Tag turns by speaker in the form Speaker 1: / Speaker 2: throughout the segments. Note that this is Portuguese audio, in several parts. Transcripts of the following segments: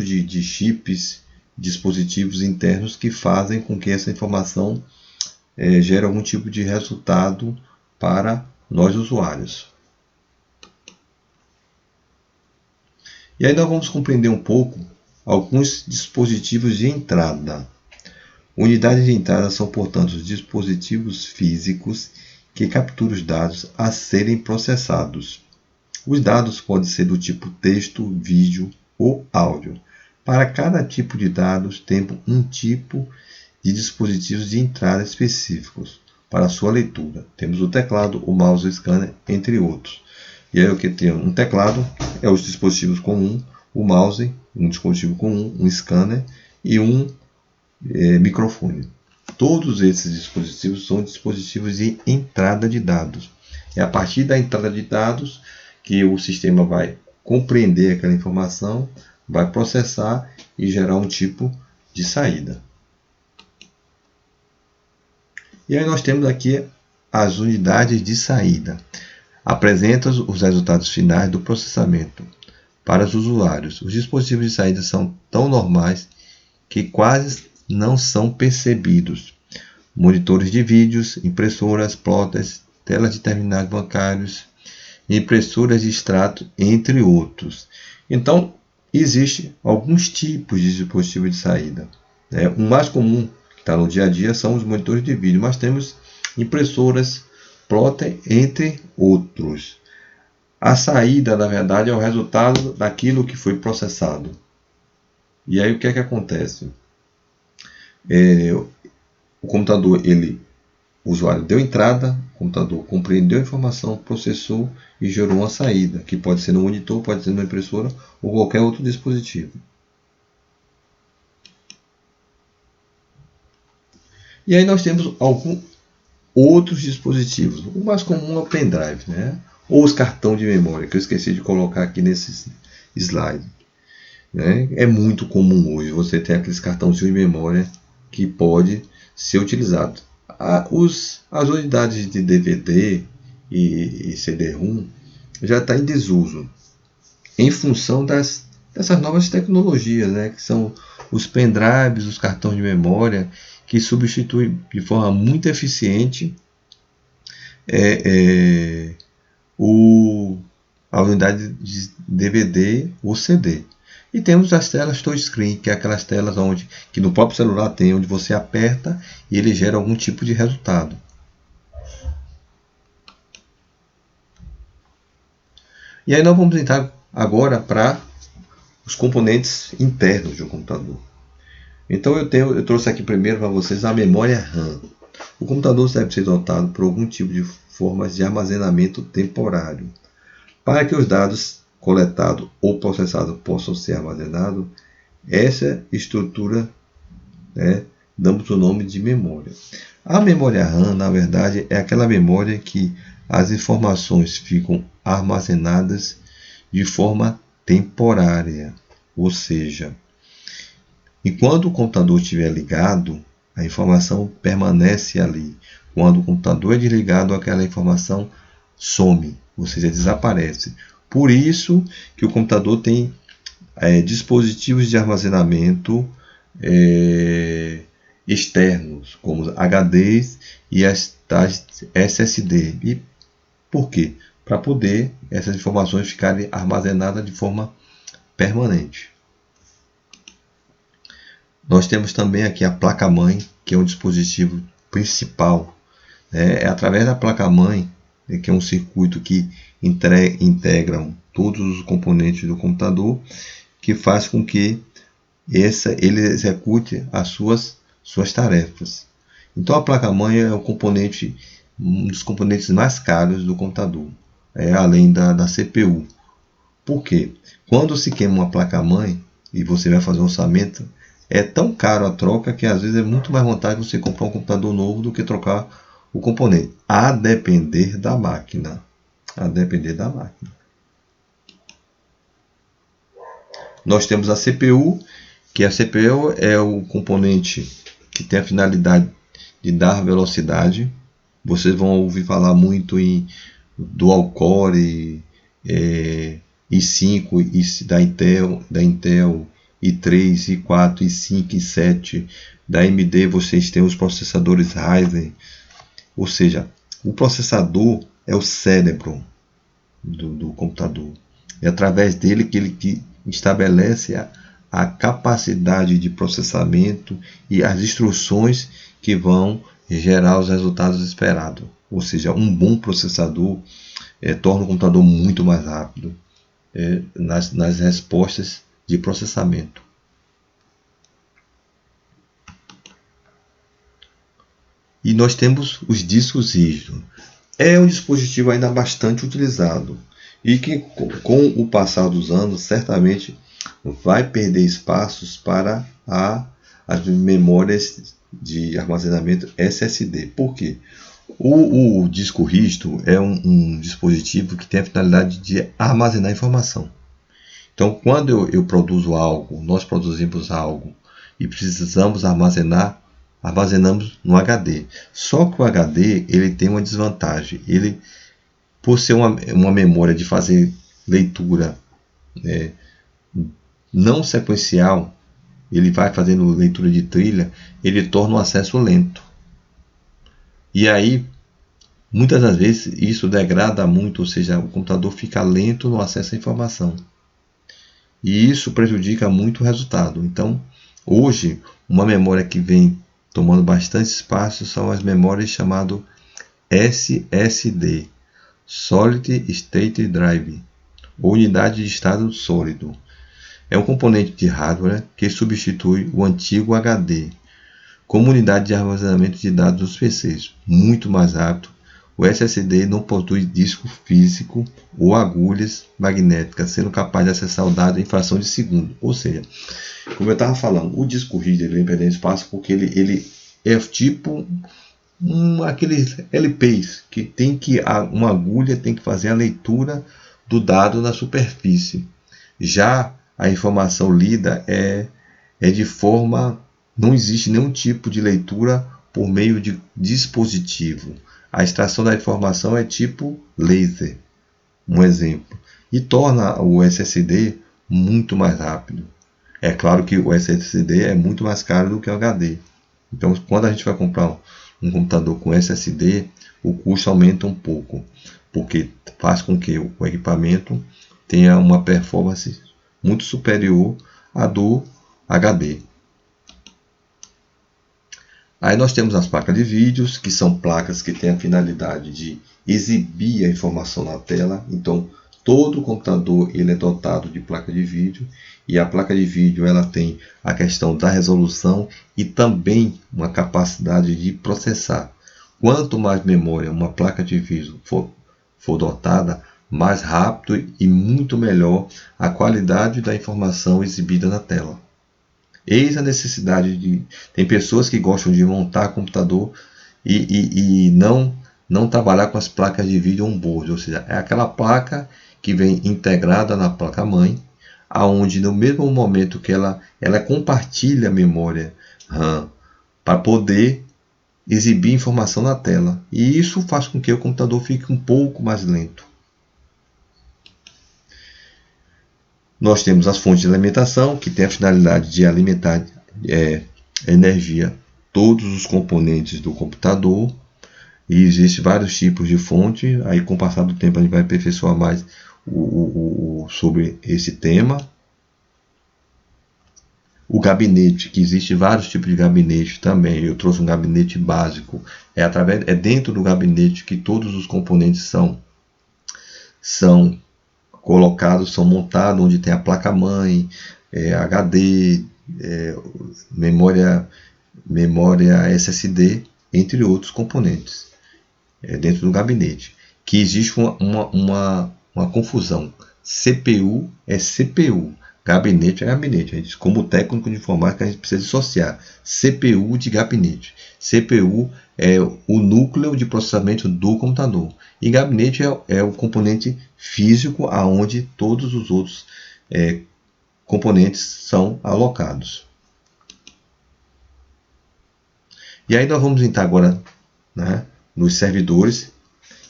Speaker 1: de chips, dispositivos internos que fazem com que essa informação gere algum tipo de resultado para nós usuários. E aí nós vamos compreender um pouco alguns dispositivos de entrada. Unidades de entrada são, portanto, os dispositivos físicos que capturam os dados a serem processados. Os dados podem ser do tipo texto, vídeo ou áudio. Para cada tipo de dados, temos um tipo de dispositivos de entrada específicos para sua leitura. Temos o teclado, o mouse, o scanner, entre outros. E aí o que tem um teclado é os dispositivos comuns, o mouse, um dispositivo comum, um scanner e um microfone. Todos esses dispositivos são dispositivos de entrada de dados. É a partir da entrada de dados que o sistema vai compreender aquela informação, vai processar e gerar um tipo de saída. E aí nós temos aqui as unidades de saída. Apresenta os resultados finais do processamento para os usuários. Os dispositivos de saída são tão normais que quase não são percebidos. Monitores de vídeos, impressoras, plotters, telas de terminais bancários, impressoras de extrato, entre outros. Então, existem alguns tipos de dispositivos de saída. O mais comum que está no dia a dia são os monitores de vídeo, mas temos impressoras, plotter, entre outros. A saída, na verdade, é o resultado daquilo que foi processado. E aí o que é que acontece? O computador, o usuário deu entrada, o computador compreendeu a informação, processou e gerou uma saída, que pode ser no monitor, pode ser numa impressora ou qualquer outro dispositivo. E aí nós temos alguns outros dispositivos. O mais comum é o pendrive, ou os cartões de memória, que eu esqueci de colocar aqui nesse slide. É muito comum hoje você ter aqueles cartãozinhos de memória que pode ser utilizado. As unidades de DVD e CD-ROM já está em desuso em função dessas novas tecnologias, que são os pendrives, os cartões de memória, que substituem de forma muito eficiente a unidade de DVD ou CD. E temos as telas touchscreen, que é aquelas telas que no próprio celular tem, onde você aperta e ele gera algum tipo de resultado. E aí nós vamos entrar agora para os componentes internos de um computador. Então eu trouxe aqui primeiro para vocês a memória RAM. O computador deve ser dotado por algum tipo de formas de armazenamento temporário. Para que os dados coletados ou processados possam ser armazenados, essa estrutura damos o nome de memória. A memória RAM, na verdade, é aquela memória que as informações ficam armazenadas de forma temporária, ou seja, enquanto o computador estiver ligado, a informação permanece ali. Quando o computador é desligado, aquela informação some, ou seja, desaparece. Por isso que o computador tem dispositivos de armazenamento externos, como HDs e as tais SSD. E por quê? Para poder essas informações ficarem armazenadas de forma permanente. Nós temos também aqui a placa-mãe, que é um dispositivo principal. É através da placa-mãe, que é um circuito que integram todos os componentes do computador, que faz com que ele execute as suas tarefas. Então a placa-mãe é um dos componentes mais caros do computador, além da CPU. Por quê? Quando se queima uma placa-mãe e você vai fazer um orçamento, é tão caro a troca que às vezes é muito mais vantagem você comprar um computador novo do que trocar o componente, a depender da máquina. Nós temos a CPU, que a CPU é o componente que tem a finalidade de dar velocidade. Vocês vão ouvir falar muito em dual core, i5 da Intel, i3, i4, i5, i7. Da AMD vocês têm os processadores Ryzen. Ou seja, o processador é o cérebro do computador. É através dele que ele estabelece a capacidade de processamento e as instruções que vão gerar os resultados esperados. Ou seja, um bom processador torna o computador muito mais rápido nas respostas de processamento. E nós temos os discos rígidos. É um dispositivo ainda bastante utilizado e que, com o passar dos anos, certamente vai perder espaços para as memórias de armazenamento SSD. Por quê? O disco rígido é um dispositivo que tem a finalidade de armazenar informação. Então, quando eu produzo algo, nós produzimos algo e precisamos armazenamos no HD. Só que o HD ele tem uma desvantagem. Ele, por ser uma memória de fazer leitura não sequencial, ele vai fazendo leitura de trilha, ele torna o acesso lento. E aí, muitas das vezes, isso degrada muito, ou seja, o computador fica lento no acesso à informação. E isso prejudica muito o resultado. Então, hoje, uma memória que vem tomando bastante espaço são as memórias chamadas SSD, Solid State Drive, ou unidade de estado sólido. É um componente de hardware que substitui o antigo HD como unidade de armazenamento de dados dos PCs, muito mais rápido. O SSD não possui disco físico ou agulhas magnéticas, sendo capaz de acessar o dado em fração de segundo. Ou seja, como eu estava falando, o disco rígido ele vem perdendo espaço porque ele é tipo aqueles LPs que tem que uma agulha tem que fazer a leitura do dado na superfície. Já a informação lida é de forma, não existe nenhum tipo de leitura por meio de dispositivo. A extração da informação é tipo laser, um exemplo, e torna o SSD muito mais rápido. É claro que o SSD é muito mais caro do que o HD. Então, quando a gente vai comprar um computador com SSD, o custo aumenta um pouco, porque faz com que o equipamento tenha uma performance muito superior à do HD. Aí nós temos as placas de vídeos, que são placas que têm a finalidade de exibir a informação na tela. Então, todo computador ele é dotado de placa de vídeo, e a placa de vídeo ela tem a questão da resolução e também uma capacidade de processar. Quanto mais memória uma placa de vídeo for dotada, mais rápido e muito melhor a qualidade da informação exibida na tela. Eis a necessidade de... Tem pessoas que gostam de montar computador e não trabalhar com as placas de vídeo on-board, ou seja, é aquela placa que vem integrada na placa-mãe, aonde no mesmo momento que ela compartilha a memória RAM para poder exibir informação na tela. E isso faz com que o computador fique um pouco mais lento. Nós temos as fontes de alimentação, que tem a finalidade de alimentar energia todos os componentes do computador. E existem vários tipos de fonte. Aí, com o passar do tempo, a gente vai aperfeiçoar mais sobre esse tema. O gabinete, que existe vários tipos de gabinete também. Eu trouxe um gabinete básico. É dentro do gabinete que todos os componentes são colocados, são montados, onde tem a placa-mãe, HD, memória SSD, entre outros componentes. Dentro do gabinete. Que existe uma confusão. CPU é CPU. Gabinete é gabinete. A gente, como técnico de informática, a gente precisa dissociar CPU de gabinete. CPU é o núcleo de processamento do computador. E gabinete é o componente físico aonde todos os outros componentes são alocados. E aí nós vamos entrar agora, né, nos servidores.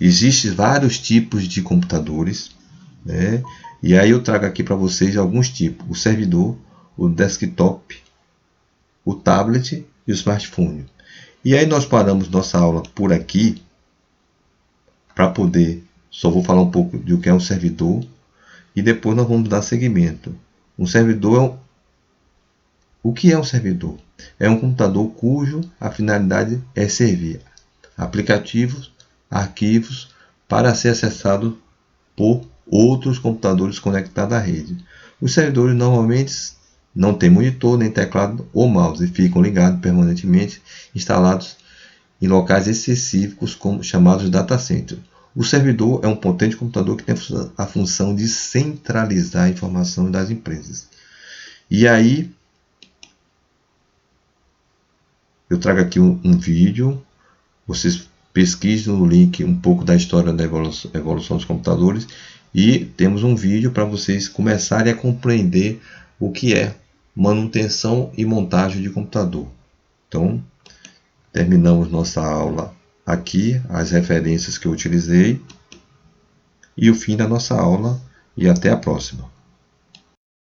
Speaker 1: Existem vários tipos de computadores, né? E aí eu trago aqui para vocês alguns tipos. O servidor, o desktop, o tablet e o smartphone. E aí nós paramos nossa aula por aqui para poder, só vou falar um pouco de o que é um servidor e depois nós vamos dar seguimento. Um servidor o que é um servidor? É um computador cujo a finalidade é servir aplicativos, arquivos para ser acessado por outros computadores conectados à rede. Os servidores normalmente não têm monitor, nem teclado ou mouse e ficam ligados permanentemente, instalados em locais específicos chamados data center. O servidor é um potente computador que tem a função de centralizar a informação das empresas. E aí eu trago aqui um vídeo, vocês pesquisem no link um pouco da história da evolução dos computadores e temos um vídeo para vocês começarem a compreender o que é manutenção e montagem de computador. Então, terminamos nossa aula aqui, as referências que eu utilizei e o fim da nossa aula e até a próxima.